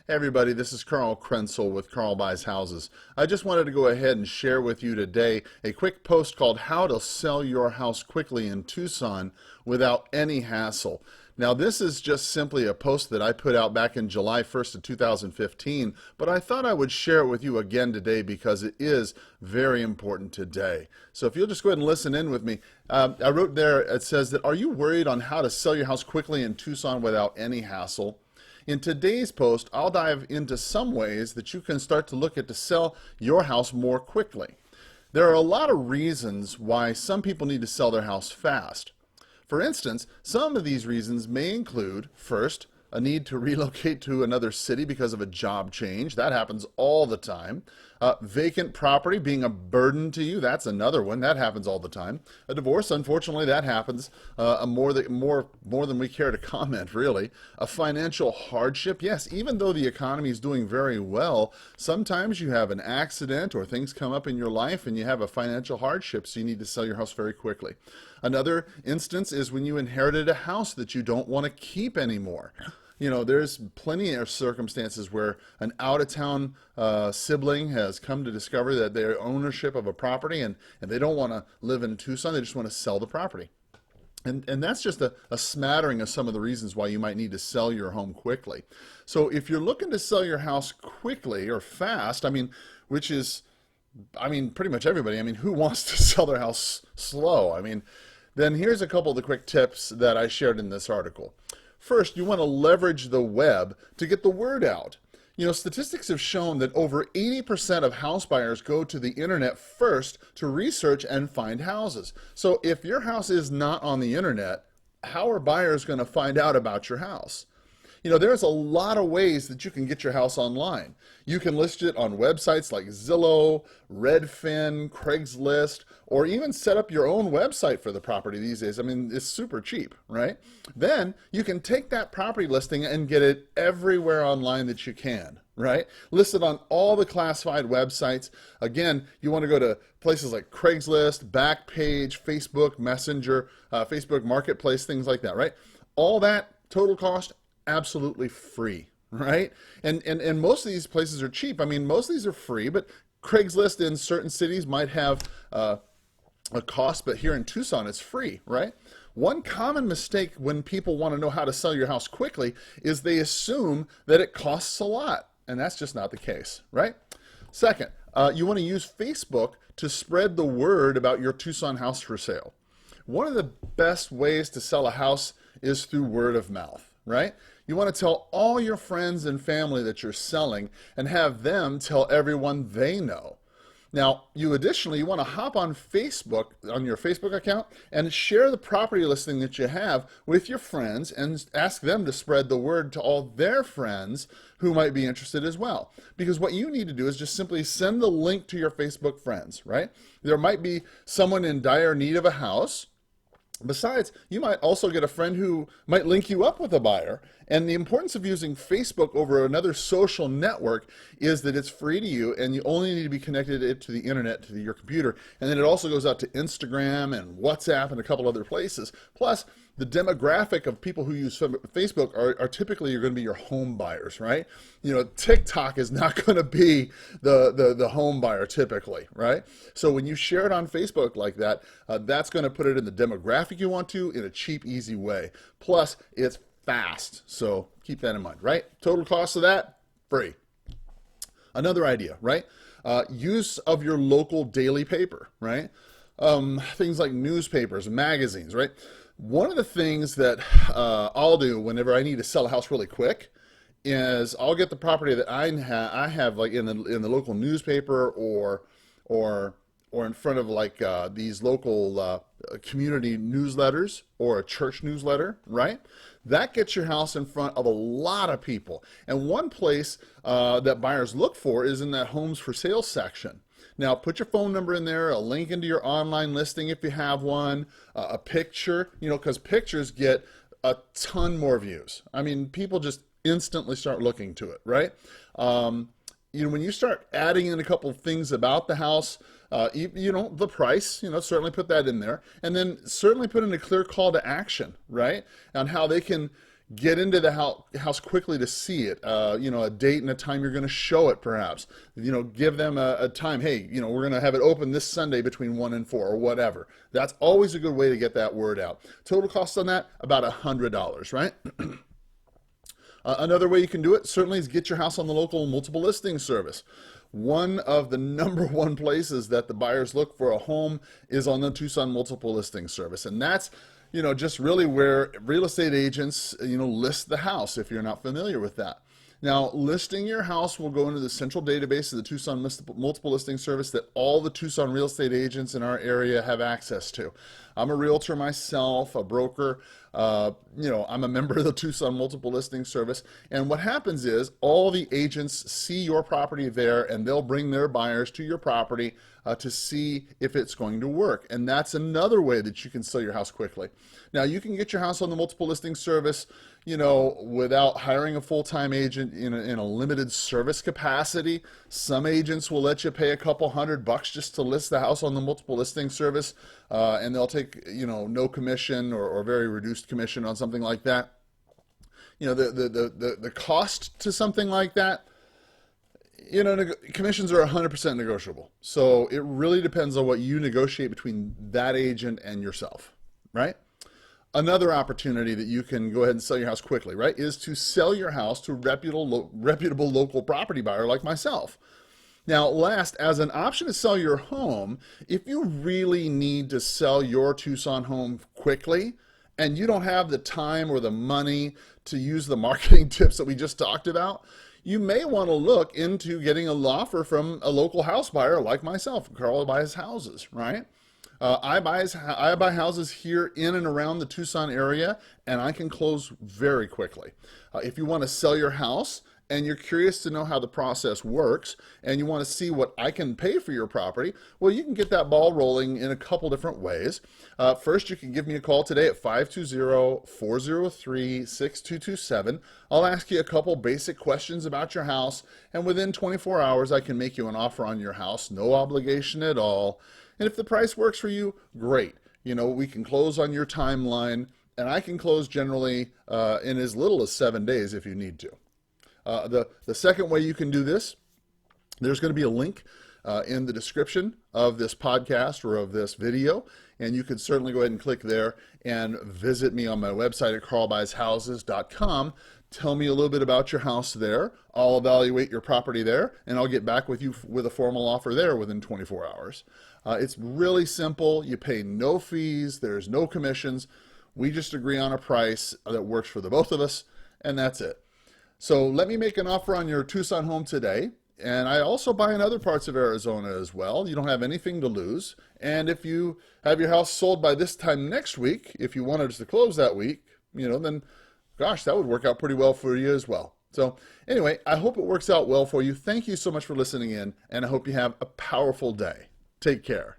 Hey everybody, this is Karl with Karl Buys Houses. I just wanted to go ahead and share with you today a quick post called How to Sell Your House Quickly in Tucson Without Any Hassle. Now this is just simply a post that I put out back in July 1st of 2015, but I thought I would share it with you again today because it is very important today. So if you'll just go ahead and listen in with me. I wrote there, it says that, are you worried on how to sell your house quickly in Tucson without any hassle? In today's post, I'll dive into some ways that you can start to look at to sell your house more quickly. There are a lot of reasons why some people need to sell their house fast. For instance, some of these reasons may include, first, a need to relocate to another city because of a job change. That happens all the time. Vacant property being a burden to you, that's another one. That happens all the time. A divorce, unfortunately, that happens more than we care to comment, really. A financial hardship, yes, even though the economy is doing very well, sometimes you have an accident or things come up in your life and you have a financial hardship, so you need to sell your house very quickly. Another instance is when you inherited a house that you don't want to keep anymore. You know, there's plenty of circumstances where an out-of-town sibling has come to discover that their ownership of a property and they don't want to live in Tucson, they just want to sell the property. And that's just a smattering of some of the reasons why you might need to sell your home quickly. So if you're looking to sell your house quickly or fast, pretty much everybody, who wants to sell their house slow? Then here's a couple of the quick tips that I shared in this article. First, you want to leverage the web to get the word out. You know, statistics have shown that over 80% of house buyers go to the internet first to research and find houses. So if your house is not on the internet, how are buyers going to find out about your house? You know, there's a lot of ways that you can get your house online. You can list it on websites like Zillow, Redfin, Craigslist, or even set up your own website for the property these days. It's super cheap, right? Then you can take that property listing and get it everywhere online that you can, right? Listed on all the classified websites. Again, you want to go to places like Craigslist, Backpage, Facebook Messenger, Facebook Marketplace, things like that, right? All that total cost absolutely free, right? And most of these places are cheap. Most of these are free, but Craigslist in certain cities might have a cost, but here in Tucson it's free, right? One common mistake when people want to know how to sell your house quickly is they assume that it costs a lot, and that's just not the case, right? Second, you want to use Facebook to spread the word about your Tucson house for sale. One of the best ways to sell a house is through word of mouth, right? You want to tell all your friends and family that you're selling and have them tell everyone they know. Now, you additionally want to hop on Facebook, on your Facebook account, and share the property listing that you have with your friends and ask them to spread the word to all their friends who might be interested as well. Because what you need to do is just simply send the link to your Facebook friends, right? There might be someone in dire need of a house. Besides, you might also get a friend who might link you up with a buyer. And the importance of using Facebook over another social network is that it's free to you and you only need to be connected to the internet, to your computer. And then it also goes out to Instagram and WhatsApp and a couple other places. Plus, the demographic of people who use Facebook are typically you're going to be your home buyers, right? You know, TikTok is not going to be the home buyer typically, right? So when you share it on Facebook like that, that's going to put it in the demographic you want to in a cheap, easy way. Plus, it's fast. So keep that in mind, right? Total cost of that, free. Another idea, right? Use of your local daily paper, right? Things like newspapers, magazines, right? One of the things that I'll do whenever I need to sell a house really quick is I'll get the property that I have like in the local newspaper or in front of like these local community newsletters or a church newsletter, right? That gets your house in front of a lot of people. And one place that buyers look for is in that homes for sale section. Now, put your phone number in there, a link into your online listing if you have one, a picture, because pictures get a ton more views. People just instantly start looking to it, right? When you start adding in a couple of things about the house, the price, certainly put that in there. And then certainly put in a clear call to action, right? On how they can Get into the house quickly to see it. A date and a time you're going to show it, perhaps. Give them a time. Hey, we're going to have it open this Sunday between 1 and 4 or whatever. That's always a good way to get that word out. Total cost on that, about $100, right? Another way you can do it certainly is get your house on the local multiple listing service. One of the number one places that the buyers look for a home is on the Tucson multiple listing service. And that's, just really where real estate agents, list the house if you're not familiar with that. Now, listing your house will go into the central database of the Tucson multiple listing service that all the Tucson real estate agents in our area have access to. I'm a realtor myself, a broker. I'm a member of the Tucson multiple listing service. And what happens is all the agents see your property there, and they'll bring their buyers to your property to see if it's going to work. And that's another way that you can sell your house quickly. Now, you can get your house on the multiple listing service, without hiring a full-time agent in a limited service capacity. Some agents will let you pay a couple $100 just to list the house on the multiple listing service, and they'll take, no commission or very reduced commission on something like that. The cost to something like that, commissions are 100% negotiable. So it really depends on what you negotiate between that agent and yourself, right? Another opportunity that you can go ahead and sell your house quickly, right, is to sell your house to a reputable local property buyer like myself. Now, last, as an option to sell your home, if you really need to sell your Tucson home quickly and you don't have the time or the money to use the marketing tips that we just talked about, you may want to look into getting an offer from a local house buyer like myself. Karl buys houses, right? I buy houses here in and around the Tucson area, and I can close very quickly. If you want to sell your house and you're curious to know how the process works and you want to see what I can pay for your property, well, you can get that ball rolling in a couple different ways. First, you can give me a call today at 520-403-6227. I'll ask you a couple basic questions about your house, and within 24 hours, I can make you an offer on your house, no obligation at all. And if the price works for you, great. We can close on your timeline, and I can close generally in as little as 7 days if you need to. The second way you can do this, there's going to be a link in the description of this podcast or of this video, and you can certainly go ahead and click there and visit me on my website at karlbuyshouses.com. Tell me a little bit about your house there. I'll evaluate your property there, and I'll get back with you with a formal offer there within 24 hours. It's really simple. You pay no fees. There's no commissions. We just agree on a price that works for the both of us, and that's it. So let me make an offer on your Tucson home today. And I also buy in other parts of Arizona as well. You don't have anything to lose. And if you have your house sold by this time next week, if you wanted us to close that week, then gosh, that would work out pretty well for you as well. So anyway, I hope it works out well for you. Thank you so much for listening in, and I hope you have a powerful day. Take care.